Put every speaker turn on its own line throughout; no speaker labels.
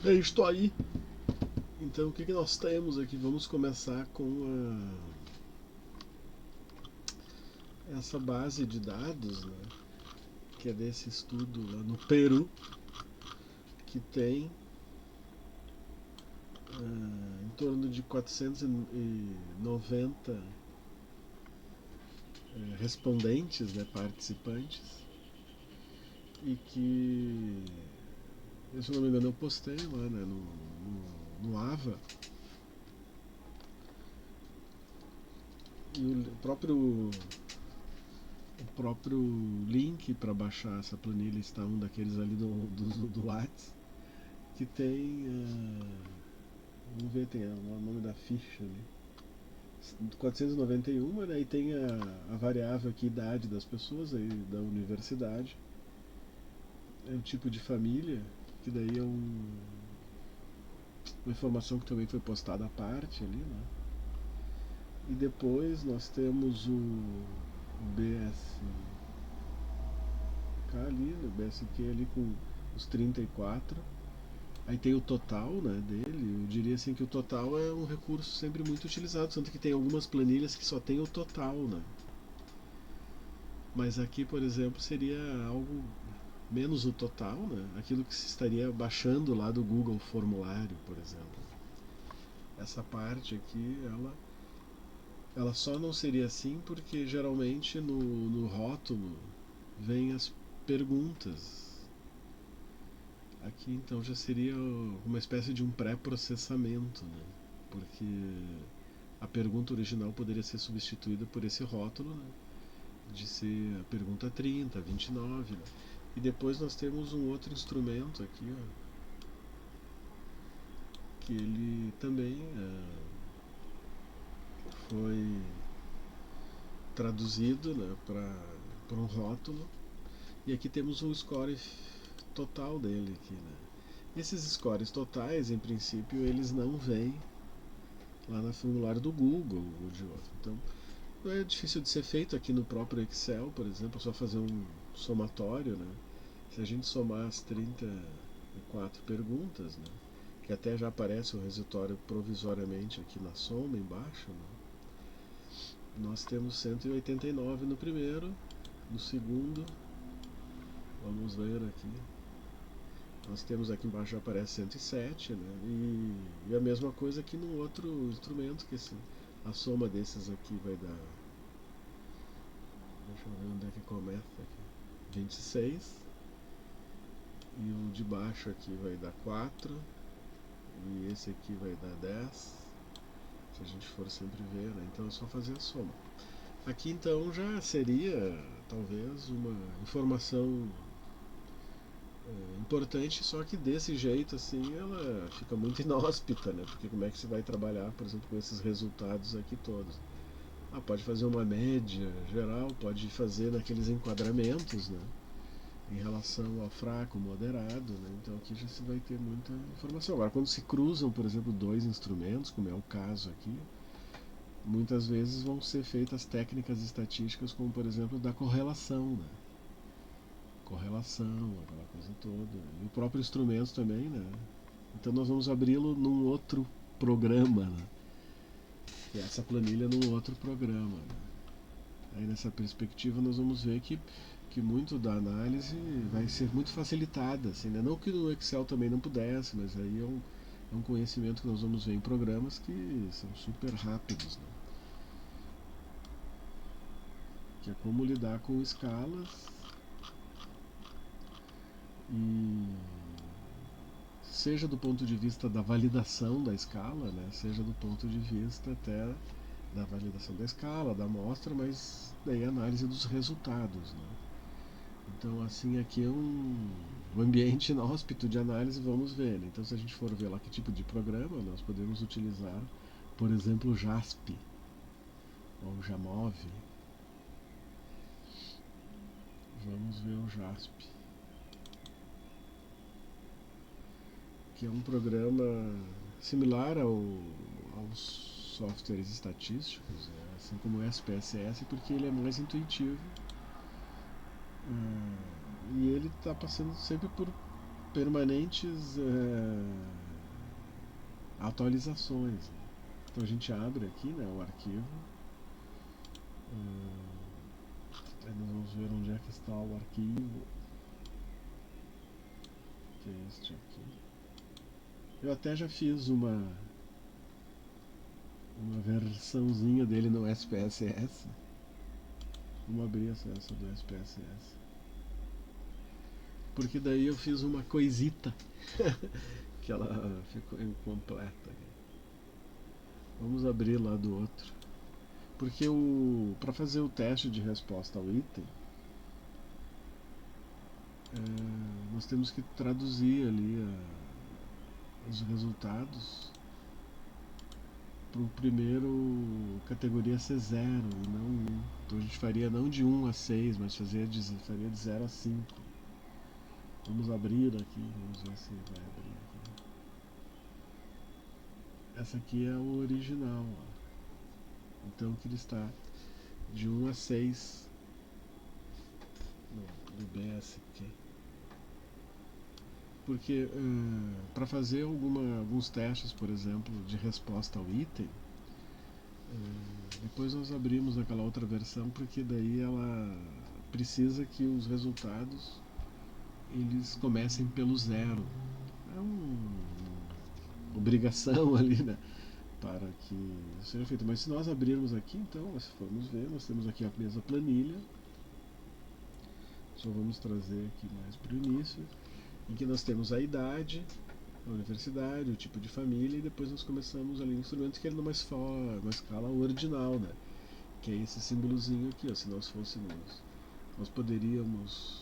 É isto aí. Então o que, que nós temos aqui? Vamos começar com essa base de dados, né, que é desse estudo lá no Peru, que tem em torno de 490 respondentes, né, participantes, e que, se eu não me engano, eu postei lá, né, no AVA, e o próprio link para baixar essa planilha está um daqueles ali do Whats, que tem, vamos ver, tem o nome da ficha ali, 491, né, e tem a variável aqui, idade das pessoas, aí, da universidade, é o tipo de família, que daí é uma informação que também foi postada à parte ali, né? E depois nós temos o BSK ali, o BSQ ali com os 34. Aí tem o total, né, dele. Eu diria assim que o total é um recurso sempre muito utilizado, tanto que tem algumas planilhas que só tem o total, né? Mas aqui, por exemplo, seria algo menos o total, né? Aquilo que se estaria baixando lá do Google Formulário, por exemplo. Essa parte aqui, ela só não seria assim porque geralmente no rótulo vem as perguntas. Aqui então já seria uma espécie de um pré-processamento, né? Porque a pergunta original poderia ser substituída por esse rótulo, né, de ser a pergunta 30, 29. Né? E depois nós temos um outro instrumento aqui, ó, que ele também foi traduzido, né, para um rótulo. E aqui temos um score total dele aqui, né? Esses scores totais, em princípio, eles não vêm lá no formulário do Google ou de outro. Então, não é difícil de ser feito aqui no próprio Excel, por exemplo, é só fazer um somatório, né? Se a gente somar as 34 perguntas, né, que até já aparece o resultado provisoriamente aqui na soma embaixo, né, nós temos 189 no primeiro, no segundo, vamos ver aqui, nós temos aqui embaixo já aparece 107, né, e a mesma coisa aqui no outro instrumento, que a soma desses aqui vai dar, deixa eu ver onde é que começa aqui, 26, e o de baixo aqui vai dar 4, e esse aqui vai dar 10, se a gente for sempre ver, né? Então é só fazer a soma. Aqui então já seria talvez uma informação importante, só que desse jeito assim ela fica muito inóspita, né? Porque como é que você vai trabalhar, por exemplo, com esses resultados aqui todos? Pode fazer uma média geral, pode fazer naqueles enquadramentos, né, em relação ao fraco, moderado, né? Então aqui já se vai ter muita informação. Agora, quando se cruzam, por exemplo, dois instrumentos, como é o caso aqui, muitas vezes vão ser feitas técnicas estatísticas, como por exemplo da correlação, né? Correlação, aquela coisa toda. E o próprio instrumento também, né? Então nós vamos abri-lo num outro programa, né? E essa planilha num outro programa. Né? Aí nessa perspectiva nós vamos ver que muito da análise vai ser muito facilitada, assim, né? Não que no Excel também não pudesse, mas aí é um conhecimento que nós vamos ver em programas que são super rápidos, né? Que é como lidar com escalas e seja do ponto de vista da validação da escala, né? Seja do ponto de vista até da validação da escala, da amostra, mas daí a análise dos resultados, né? Então, assim, aqui é um ambiente inóspito de análise, vamos ver. Né? Então, se a gente for ver lá que tipo de programa, nós podemos utilizar, por exemplo, o JASP ou o Jamov. Vamos ver o JASP, que é um programa similar aos softwares estatísticos, né? Assim como o SPSS, porque ele é mais intuitivo e ele está passando sempre por permanentes atualizações, né? Então a gente abre aqui, né, o arquivo. Aí nós vamos ver onde é que está o arquivo, que é este aqui. Eu até já fiz uma versãozinha dele no SPSS. Vamos abrir essa do SPSS. Porque daí eu fiz uma coisita que ela ficou incompleta. Vamos abrir lá do outro. Porque para fazer o teste de resposta ao item, nós temos que traduzir ali os resultados para o primeiro categoria C0 e não 1. Então a gente faria não de 1 a 6, mas faria de 0 a 5. Vamos abrir aqui, vamos ver se vai abrir aqui. Essa aqui é o original, ó. Então que ele está de 1 a 6 no BSQ. Porque para fazer alguns testes, por exemplo, de resposta ao item, depois nós abrimos aquela outra versão, porque daí ela precisa que os resultados eles comecem pelo 0. É uma obrigação ali, né, para que isso seja feito. Mas se nós abrirmos aqui, então, se formos ver, nós temos aqui a mesma planilha. Só vamos trazer aqui mais para o início, em que nós temos a idade, a universidade, o tipo de família, e depois nós começamos ali o instrumento, que é numa escala ordinal, né? Que é esse símbolozinho aqui, ó. Se nós fôssemos, nós poderíamos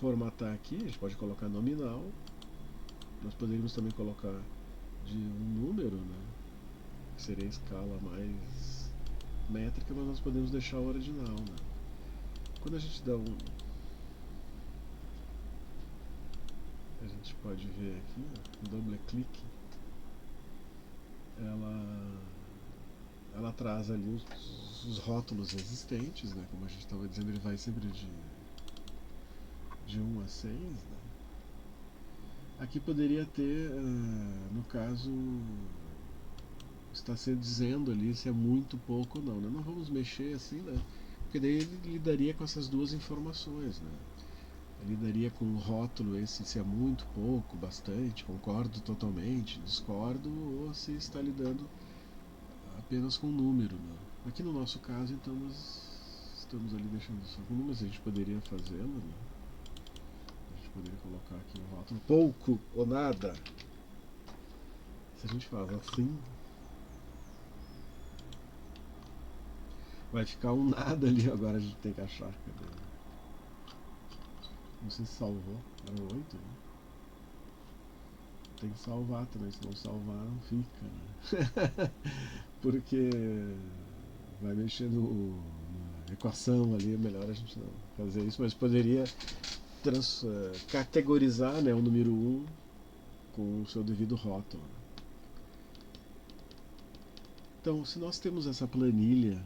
formatar aqui, a gente pode colocar nominal, nós poderíamos também colocar de um número, né? Que seria a escala mais métrica, mas nós podemos deixar o ordinal, né? Quando a gente dá a gente pode ver aqui, ó, um double clique, ela traz ali os rótulos existentes, né? Como a gente estava dizendo, ele vai sempre de 1 a 6, né? Aqui poderia ter, no caso, está se dizendo ali se é muito pouco ou não, né? Não vamos mexer assim, né? Porque daí ele lidaria com essas duas informações, né? Ele lidaria com o rótulo esse, se é muito, pouco, bastante, concordo totalmente, discordo, ou se está lidando apenas com número, né? Aqui no nosso caso, então, nós estamos ali deixando só com números, a gente poderia fazê-lo, né? A gente poderia colocar aqui o rótulo pouco ou nada. Se a gente faz assim, vai ficar um nada ali, agora a gente tem que achar. Cadê? Não sei se salvou, era 8, né? Tem que salvar também, se não salvar não fica, né? Porque vai mexer na equação ali, é melhor a gente não fazer isso, mas poderia categorizar, né, o número 1 com o seu devido rótulo. Então, se nós temos essa planilha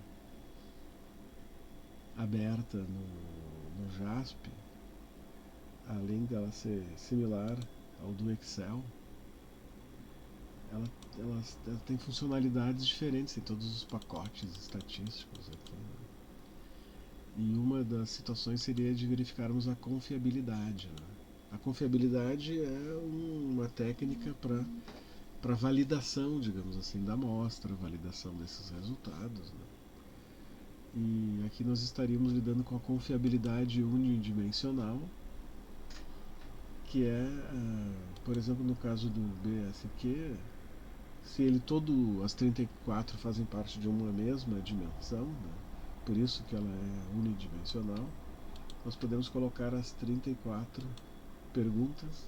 aberta no JASP, além dela ser similar ao do Excel, ela tem funcionalidades diferentes em todos os pacotes estatísticos aqui, né? E uma das situações seria de verificarmos a confiabilidade, né? A confiabilidade é uma técnica para validação, digamos assim, da amostra, validação desses resultados, né? E aqui nós estaríamos lidando com a confiabilidade unidimensional, que é, por exemplo, no caso do BSQ, se ele as 34 fazem parte de uma mesma dimensão, né? Por isso que ela é unidimensional, nós podemos colocar as 34 perguntas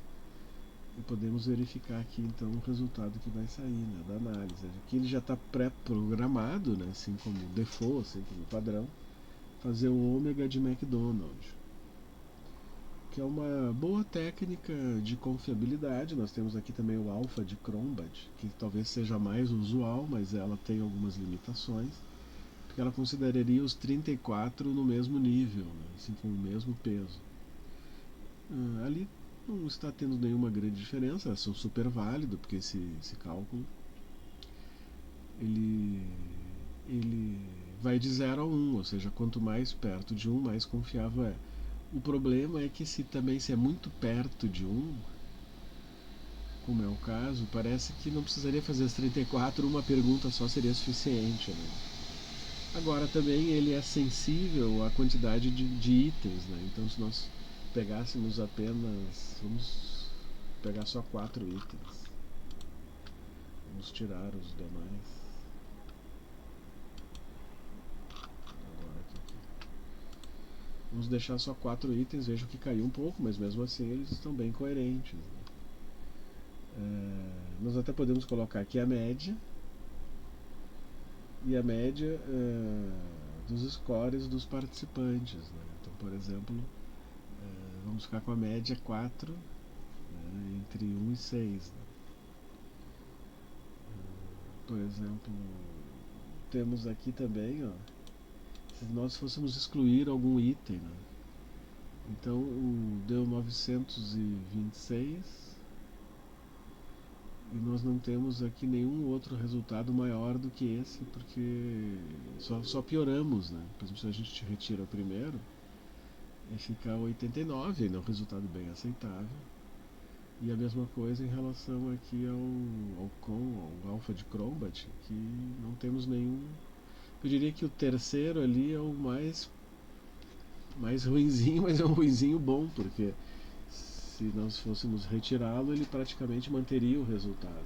e podemos verificar aqui então o resultado que vai sair, né, da análise. Aqui ele já está pré-programado, né, assim como default, assim como padrão, fazer o ômega de McDonald, que é uma boa técnica de confiabilidade. Nós temos aqui também o alfa de Cronbach, que talvez seja mais usual, mas ela tem algumas limitações, porque ela consideraria os 34 no mesmo nível, né, assim com o mesmo peso. Ali não está tendo nenhuma grande diferença, elas são super válidas, porque esse cálculo ele vai de 0 a 1, ou seja, quanto mais perto de 1, mais confiável é. O problema é que se é muito perto de 1, como é o caso, parece que não precisaria fazer as 34, uma pergunta só seria suficiente, né? Agora também ele é sensível à quantidade de itens, né? Então se nós pegássemos apenas, vamos pegar só 4 itens, vamos tirar os demais. Agora aqui. Vamos deixar só 4 itens, vejo que caiu um pouco, mas mesmo assim eles estão bem coerentes, né? Nós até podemos colocar aqui a média, e a média dos scores dos participantes, né? Então, por exemplo, vamos ficar com a média 4, né, entre 1 e 6. Né? Por exemplo, temos aqui também, ó, se nós fôssemos excluir algum item, né? Então deu 926 e nós não temos aqui nenhum outro resultado maior do que esse, porque só pioramos, né? Por exemplo, se a gente retira o primeiro, fica 89, é um resultado bem aceitável. E a mesma coisa em relação aqui ao alfa de Crombat, que não temos nenhum. Eu diria que o terceiro ali é o mais ruinzinho, mas é um ruinzinho bom, porque se nós fôssemos retirá-lo, ele praticamente manteria o resultado.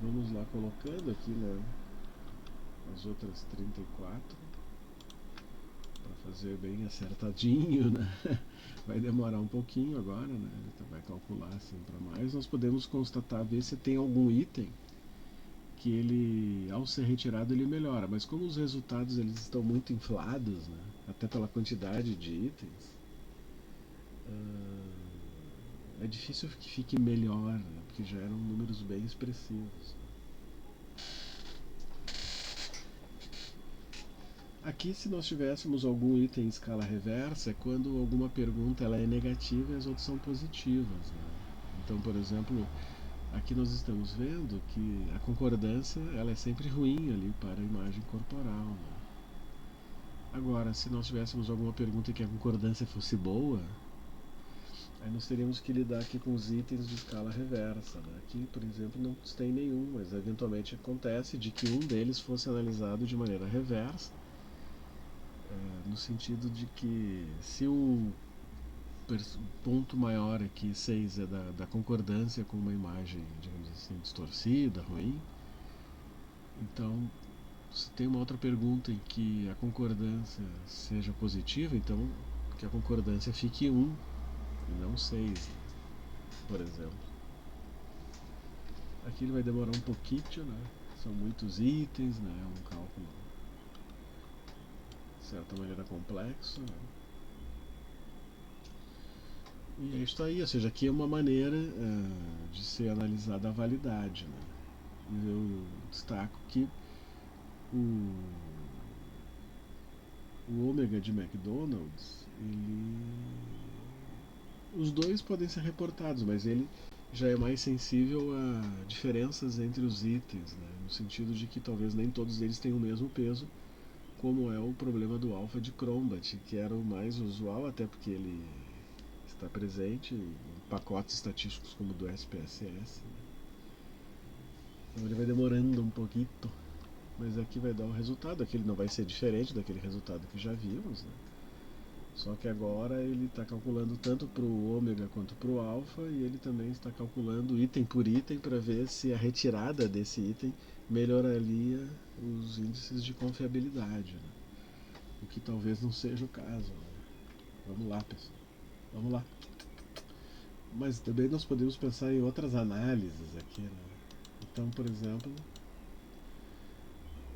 Vamos lá colocando aqui, né, as outras 34 para fazer bem acertadinho, né? Vai demorar um pouquinho agora, né? Ele vai calcular assim para mais. Nós podemos constatar, ver se tem algum item que ele, ao ser retirado, ele melhora. Mas como os resultados eles estão muito inflados, né? Até pela quantidade de itens, é difícil que fique melhor, né? Porque já eram números bem expressivos. Aqui, se nós tivéssemos algum item em escala reversa, é quando alguma pergunta ela é negativa e as outras são positivas, né? Então, por exemplo, aqui nós estamos vendo que a concordância ela é sempre ruim ali para a imagem corporal, né? Agora, se nós tivéssemos alguma pergunta que a concordância fosse boa, aí nós teríamos que lidar aqui com os itens de escala reversa, né? Aqui, por exemplo, não tem nenhum, mas eventualmente acontece de que um deles fosse analisado de maneira reversa, no sentido de que se o ponto maior aqui, 6, é da concordância com uma imagem, digamos assim, distorcida, ruim, então se tem uma outra pergunta em que a concordância seja positiva, então que a concordância fique 1 e não 6, por exemplo. Aqui ele vai demorar um pouquinho, né? São muitos itens, né? É um cálculo de certa maneira complexo, né? E é isso aí, ou seja, aqui é uma maneira de ser analisada a validade, né? E eu destaco que o ômega de McDonald's, os dois podem ser reportados, mas ele já é mais sensível a diferenças entre os itens, né? No sentido de que talvez nem todos eles tenham o mesmo peso, como é o problema do alfa de Crombat, que era o mais usual, até porque ele está presente em pacotes estatísticos como o do SPSS. Né? Então ele vai demorando um pouquinho, mas aqui vai dar um resultado. Aqui ele não vai ser diferente daquele resultado que já vimos, né? Só que agora ele está calculando tanto para o ômega quanto para o alfa, e ele também está calculando item por item para ver se a retirada desse item melhoraria os índices de confiabilidade, né? O que talvez não seja o caso, né? Vamos lá, pessoal. Vamos lá. Mas também nós podemos pensar em outras análises aqui, né? Então, por exemplo,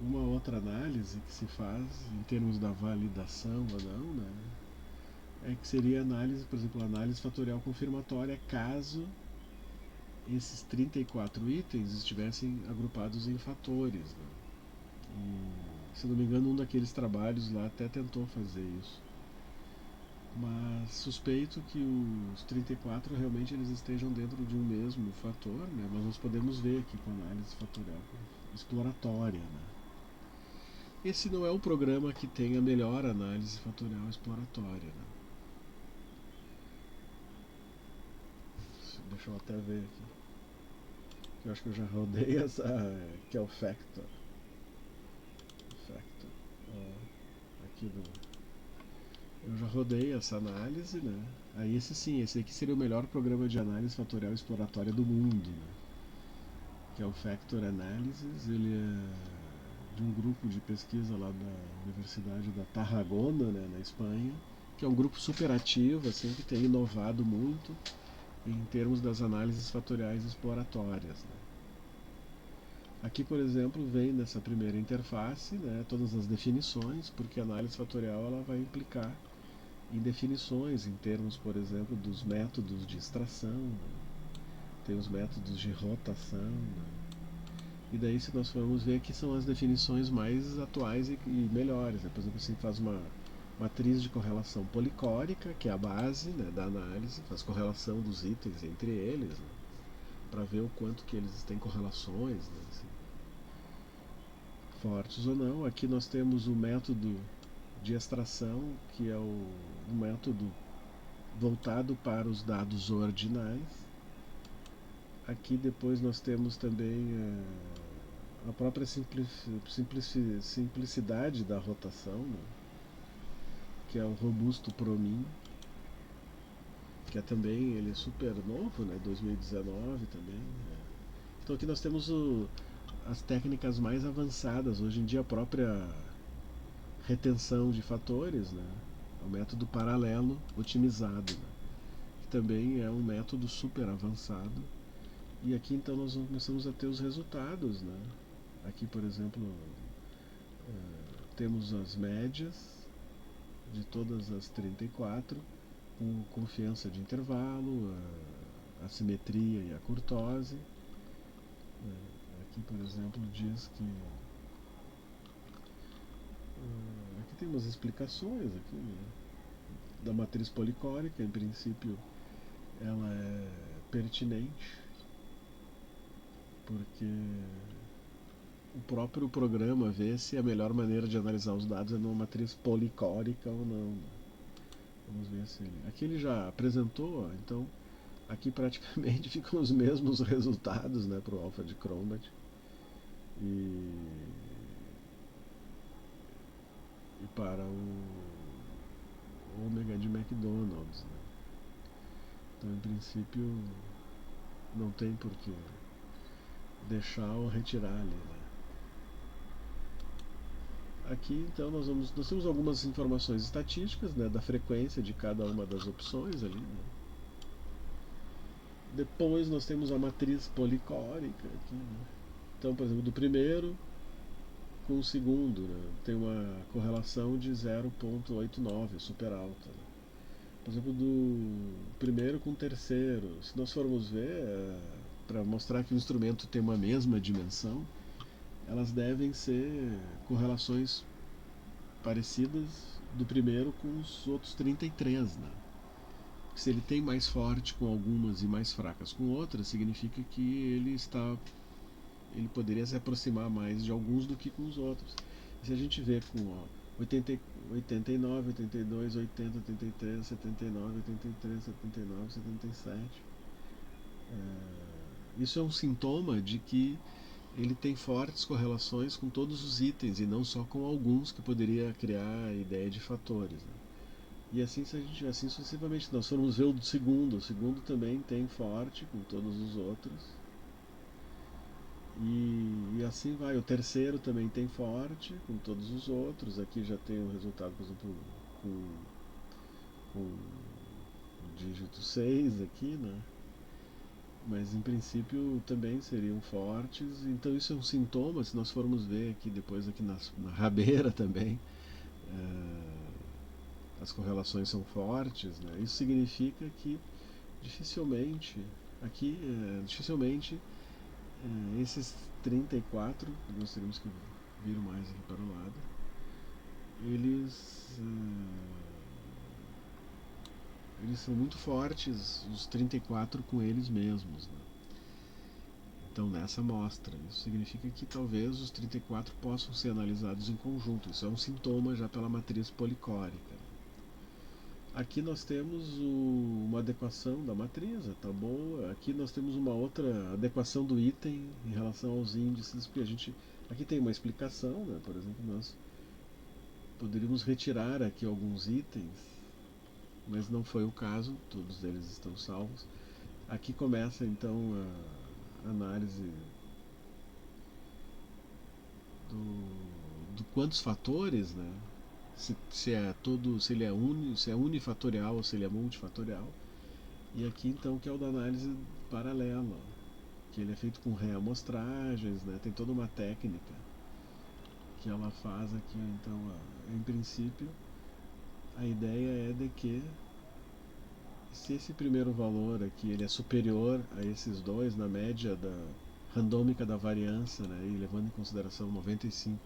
uma outra análise que se faz em termos da validação ou não, né, é que seria análise, por exemplo, análise fatorial confirmatória, caso esses 34 itens estivessem agrupados em fatores, né? E, se não me engano, um daqueles trabalhos lá até tentou fazer isso. Mas suspeito que os 34 realmente eles estejam dentro de um mesmo fator, né? Mas nós podemos ver aqui com análise fatorial exploratória, né? Esse não é o programa que tem a melhor análise fatorial exploratória, né? Deixa eu até ver aqui. Eu acho que eu já rodei essa, que é o Factor. Factor. Aqui eu já rodei essa análise, né? Aí esse sim, esse aqui seria o melhor programa de análise fatorial exploratória do mundo, né? Que é o Factor Analysis. Ele é de um grupo de pesquisa lá da Universidade da Tarragona, né, na Espanha, que é um grupo super ativo, assim, que tem inovado muito em termos das análises fatoriais exploratórias, né? Aqui, por exemplo, vem nessa primeira interface, né, todas as definições, porque a análise fatorial ela vai implicar em definições, em termos, por exemplo, dos métodos de extração, né? Tem os métodos de rotação, né? E daí, se nós formos ver, que são as definições mais atuais e melhores, né? Por exemplo, assim, faz uma matriz de correlação policórica, que é a base, né, da análise, faz correlação dos itens entre eles, né, para ver o quanto que eles têm correlações, né, assim, fortes ou não. Aqui nós temos o método de extração, que é um método voltado para os dados ordinais. Aqui depois nós temos também a própria simplicidade da rotação, né, que é o robusto Promin, que é também ele é super novo, né, 2019 também. Né. Então aqui nós temos as técnicas mais avançadas. Hoje em dia a própria retenção de fatores, né, é o método paralelo otimizado, né, que também é um método super avançado. E aqui então nós começamos a ter os resultados, né. Aqui, por exemplo, temos as médias de todas as 34, com confiança de intervalo, a simetria e a curtose. Aqui, por exemplo, diz que aqui tem umas explicações aqui, né, da matriz policórica. Em princípio, ela é pertinente porque o próprio programa vê se a melhor maneira de analisar os dados é numa matriz policórica ou não, né? Vamos ver se aqui ele já apresentou, então aqui praticamente ficam os mesmos resultados, né, para o alfa de Cronbach e, e para o ômega de McDonald's, né? Então, em princípio, não tem por que deixar ou retirar ali, né? Aqui, então, nós temos algumas informações estatísticas, né, da frequência de cada uma das opções ali, né? Depois nós temos a matriz policórica aqui, né? Então, por exemplo, do primeiro com o segundo, né, tem uma correlação de 0,89, super alta, né? Por exemplo, do primeiro com o terceiro, se nós formos ver, para mostrar que o instrumento tem uma mesma dimensão, elas devem ser correlações parecidas do primeiro com os outros 33, né? Se ele tem mais forte com algumas e mais fracas com outras, significa que ele poderia se aproximar mais de alguns do que com os outros. E se a gente vê com 80, 89, 82, 80, 83, 79, 83, 79, 77, isso é um sintoma de que ele tem fortes correlações com todos os itens e não só com alguns, que poderia criar a ideia de fatores, né? E assim, se a gente assim sucessivamente, nós formos ver o segundo também tem forte com todos os outros. E assim vai. O terceiro também tem forte com todos os outros. Aqui já tem o resultado, por exemplo, com o dígito 6 aqui, né? Mas em princípio também seriam fortes. Então isso é um sintoma. Se nós formos ver aqui depois aqui na rabeira também, as correlações são fortes, né? Isso significa que dificilmente aqui dificilmente esses 34, nós teríamos que vir mais aqui para o lado, eles eles são muito fortes, os 34 com eles mesmos, né? Então nessa amostra, isso significa que talvez os 34 possam ser analisados em conjunto. Isso é um sintoma já pela matriz policórica. Aqui nós temos uma adequação da matriz, tá boa. Aqui nós temos uma outra adequação do item em relação aos índices, porque a gente aqui tem uma explicação, né? Por exemplo, nós poderíamos retirar aqui alguns itens, mas não foi o caso, todos eles estão salvos. Aqui começa então a análise do quantos fatores, né? Se ele se é unifatorial ou se ele é multifatorial. E aqui então que é o da análise paralela, que ele é feito com reamostragens, né? Tem toda uma técnica que ela faz aqui. Então, em princípio, a ideia é de que se esse primeiro valor aqui ele é superior a esses dois na média da randômica da variância, né, e levando em consideração 95%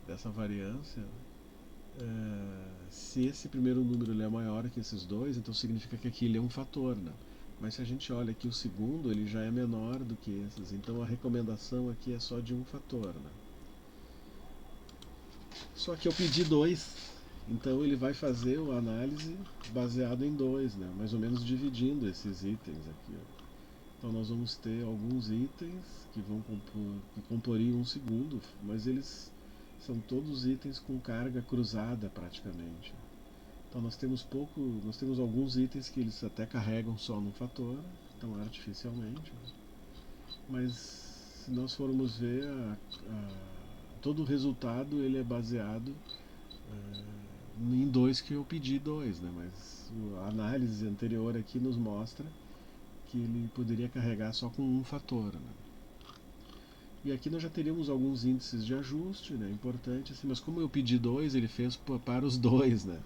dessa variância, se esse primeiro número ele é maior que esses dois, então significa que aqui ele é um fator, né? Mas se a gente olha aqui o segundo, ele já é menor do que esses, então a recomendação aqui é só de um fator, né? Só que eu pedi dois, então ele vai fazer a análise baseado em dois, né? Mais ou menos dividindo esses itens aqui. Ó. Então nós vamos ter alguns itens que comporiam um segundo, mas eles são todos itens com carga cruzada praticamente. Então nós temos alguns itens que eles até carregam só num fator, então artificialmente, mas se nós formos ver todo o resultado ele é baseado em dois que eu pedi dois, né? Mas a análise anterior aqui nos mostra que ele poderia carregar só com um fator, né? E aqui nós já teríamos alguns índices de ajuste, né? Importante, assim, mas como eu pedi dois, ele fez para os dois, né?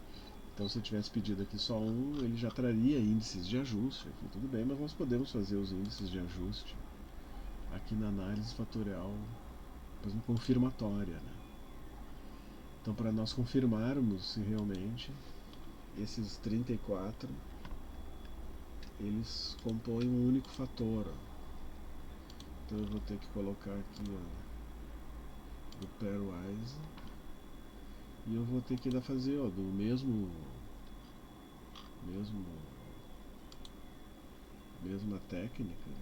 Então se eu tivesse pedido aqui só um, ele já traria índices de ajuste, aqui tudo bem, mas nós podemos fazer os índices de ajuste aqui na análise fatorial, por exemplo, confirmatória, né? Então para nós confirmarmos se realmente esses 34 eles compõem um único fator, ó. Então eu vou ter que colocar aqui, ó, do pairwise, e eu vou ter que fazer, ó, do mesmo mesma técnica, né?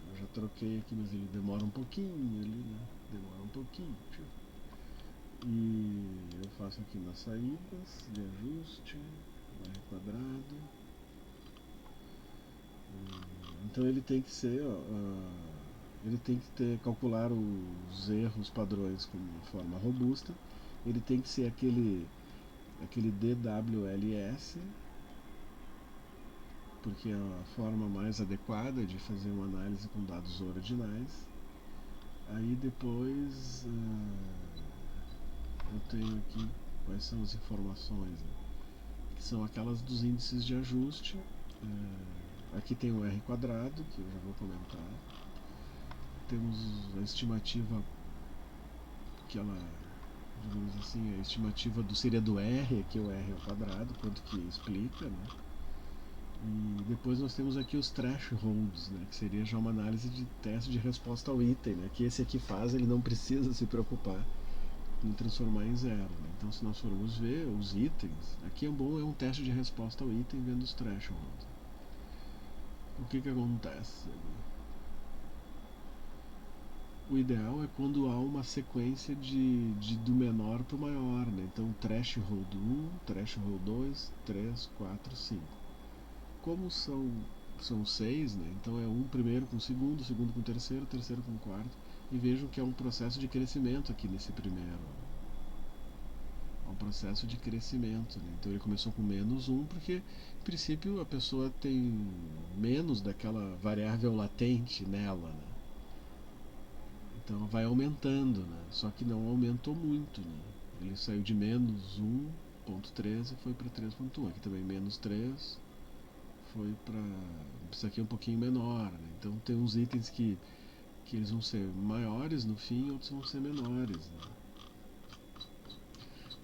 Eu já troquei aqui, mas ele demora um pouquinho ali, né? Demora um pouquinho. E eu faço aqui nas saídas de ajuste, R quadrado. Então ele tem que ser, ó, ele tem que calcular os erros padrões com forma robusta. Ele tem que ser aquele DWLS, porque é a forma mais adequada de fazer uma análise com dados ordinais. Aí depois eu tenho aqui quais são as informações, né? Que são aquelas dos índices de ajuste. Aqui tem o R quadrado, que eu já vou comentar. Temos a estimativa que ela, digamos assim, a estimativa seria do R, aqui o R ao quadrado, quanto que explica, né? E depois nós temos aqui os thresholds, né, que seria já uma análise de teste de resposta ao item, né, que esse aqui faz, ele não precisa se preocupar em transformar em zero. Né? Então se nós formos ver os itens, aqui é um teste de resposta ao item vendo os thresholds. O que acontece? O ideal é quando há uma sequência do menor para o maior, né? Então threshold 1, threshold 2, 3, 4, 5. Como são seis, né? Então é um primeiro com o segundo, segundo com o terceiro, terceiro com o quarto. E vejam que é um processo de crescimento aqui nesse primeiro. É um processo de crescimento, né? Então ele começou com menos um, porque em princípio a pessoa tem menos daquela variável latente nela, né? Então vai aumentando, né? Só que não aumentou muito, né? Ele saiu de menos 1,13 e foi para 3,1. Aqui também menos 3 foi para. Isso aqui é um pouquinho menor, né? Então tem uns itens que eles vão ser maiores no fim, outros vão ser menores, né?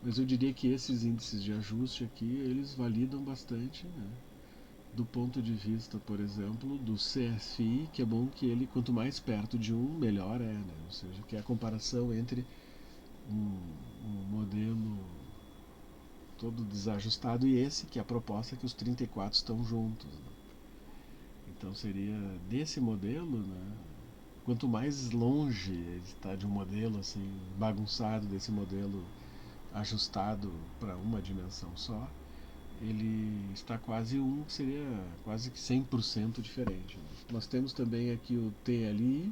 Mas eu diria que esses índices de ajuste aqui, eles validam bastante, né? Do ponto de vista, por exemplo, do CFI, que é bom que ele, quanto mais perto de um, melhor é, né? Ou seja, que é a comparação entre um modelo todo desajustado e esse, que é a proposta que os 34 estão juntos, né? Então seria desse modelo, né? Quanto mais longe está de um modelo assim bagunçado, desse modelo ajustado para uma dimensão só, ele está quase que seria quase que 100% diferente, né? Nós temos também aqui o TLI,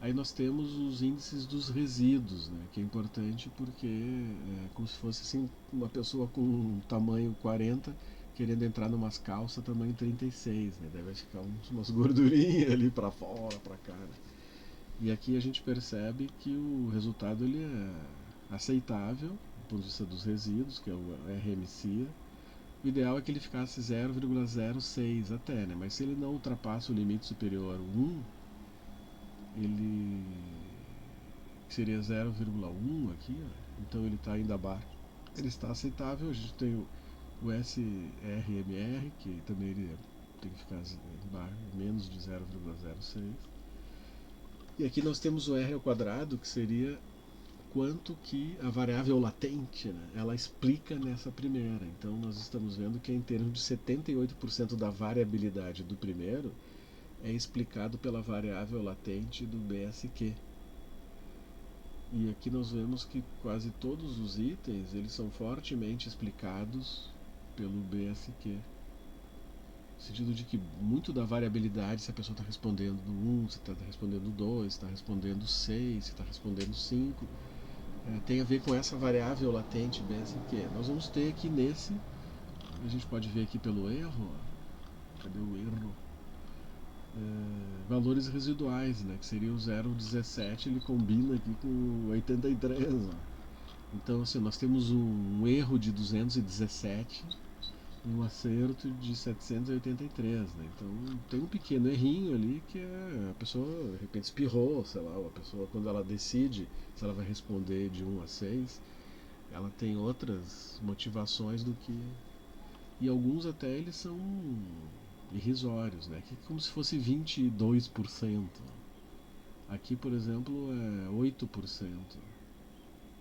aí nós temos os índices dos resíduos, né, que é importante porque é como se fosse assim, uma pessoa com um tamanho 40 querendo entrar numas calças tamanho 36, né, deve ficar umas gordurinhas ali para fora, para cá, né? E aqui a gente percebe que o resultado ele é aceitável do ponto de vista dos resíduos, que é o RMC. O ideal é que ele ficasse 0,06 até, né? Mas se ele não ultrapassa o limite superior a 1, ele seria 0,1 aqui, ó. Então ele está ainda abaixo. Ele está aceitável. A gente tem o SRMR, que também ele tem que ficar menos de 0,06. E aqui nós temos o R ao quadrado, que seria quanto que a variável latente, né, ela explica nessa primeira. Então nós estamos vendo que em termos de 78% da variabilidade do primeiro é explicado pela variável latente do BSQ. E aqui nós vemos que quase todos os itens eles são fortemente explicados pelo BSQ. No sentido de que muito da variabilidade, se a pessoa está respondendo 1, se está respondendo 2, se está respondendo 6, se está respondendo 5, tem a ver com essa variável latente BSQ. Nós vamos ter aqui nesse, a gente pode ver aqui pelo erro, cadê o erro? Valores residuais, né, que seria o 0,17, ele combina aqui com o 83. Ó. Então, assim, nós temos um erro de 217 e um acerto de 783, né? Então tem um pequeno errinho ali que a pessoa de repente espirrou, sei lá, a pessoa quando ela decide se ela vai responder de 1 a 6, ela tem outras motivações do que. E alguns até eles são irrisórios, né? Que é como se fosse 22%. Aqui, por exemplo, é 8%.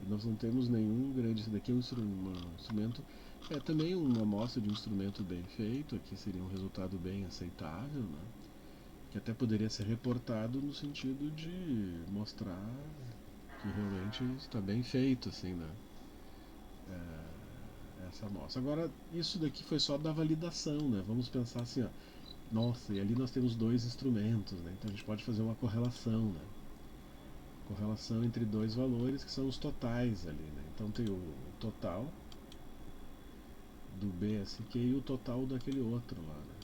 E nós não temos nenhum grande. Esse daqui é um instrumento. É também uma amostra de um instrumento bem feito. Aqui seria um resultado bem aceitável, né? Que até poderia ser reportado no sentido de mostrar que realmente está bem feito, assim, né? Essa amostra. Agora, isso daqui foi só da validação, né? Vamos pensar assim, ó. Nossa, e ali nós temos dois instrumentos, né? Então a gente pode fazer uma correlação, né? Correlação entre dois valores que são os totais ali, né? Então tem o total do BSQ e o total daquele outro lá, né?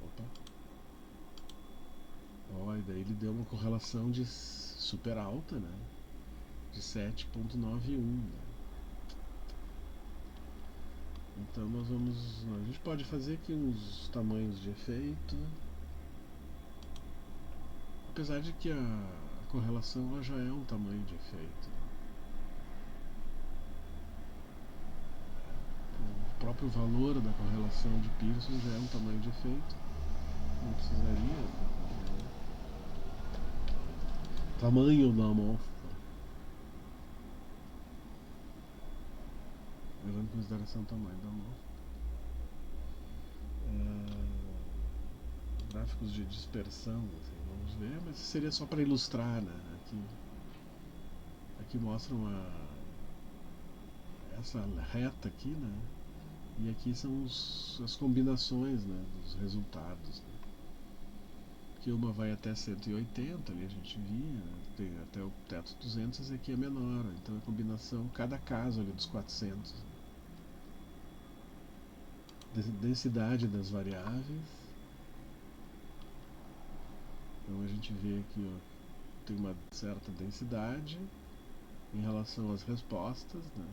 Opa. Ó, e daí ele deu uma correlação de super alta, né? De 7,91, né? Então nós vamos. A gente pode fazer aqui uns tamanhos de efeito. Apesar de que a correlação ela já é um tamanho de efeito. O próprio valor da correlação de Pearson já é um tamanho de efeito. Não precisaria. Tamanho da amostra. Levando em consideração o tamanho da amostra. Gráficos de dispersão, assim, vamos ver, mas seria só para ilustrar, né? Aqui mostra essa reta aqui, né? E aqui são as combinações, né, dos resultados. Né? Que uma vai até 180, ali a gente via, né? Tem até o teto 200 e aqui é menor. Então a combinação, cada caso ali dos 400. Densidade das variáveis. Então a gente vê aqui, ó, tem uma certa densidade em relação às respostas, né?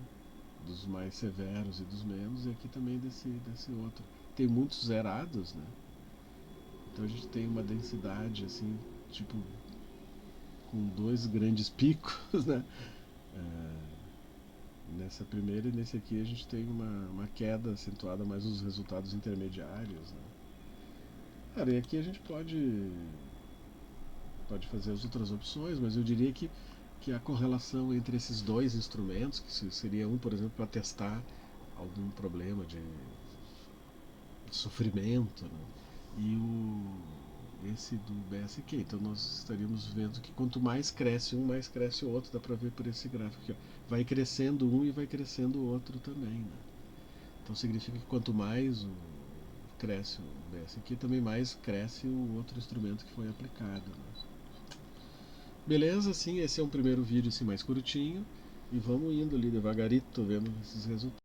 Dos mais severos e dos menos, e aqui também desse outro. Tem muitos zerados, né? Então a gente tem uma densidade assim, tipo, com dois grandes picos, né? Nessa primeira e nesse aqui a gente tem uma queda acentuada mais nos resultados intermediários, né? Cara, e aqui a gente pode fazer as outras opções, mas eu diria que a correlação entre esses dois instrumentos, que seria um, por exemplo, para testar algum problema de sofrimento, né? E esse do BSQ. Então nós estaríamos vendo que quanto mais cresce um, mais cresce o outro. Dá para ver por esse gráfico aqui. Ó. Vai crescendo um e vai crescendo o outro também. Né? Então significa que quanto mais cresce o BSQ, também mais cresce o outro instrumento que foi aplicado. Né? Beleza, sim, esse é um primeiro vídeo assim, mais curtinho. E vamos indo ali devagarito, vendo esses resultados.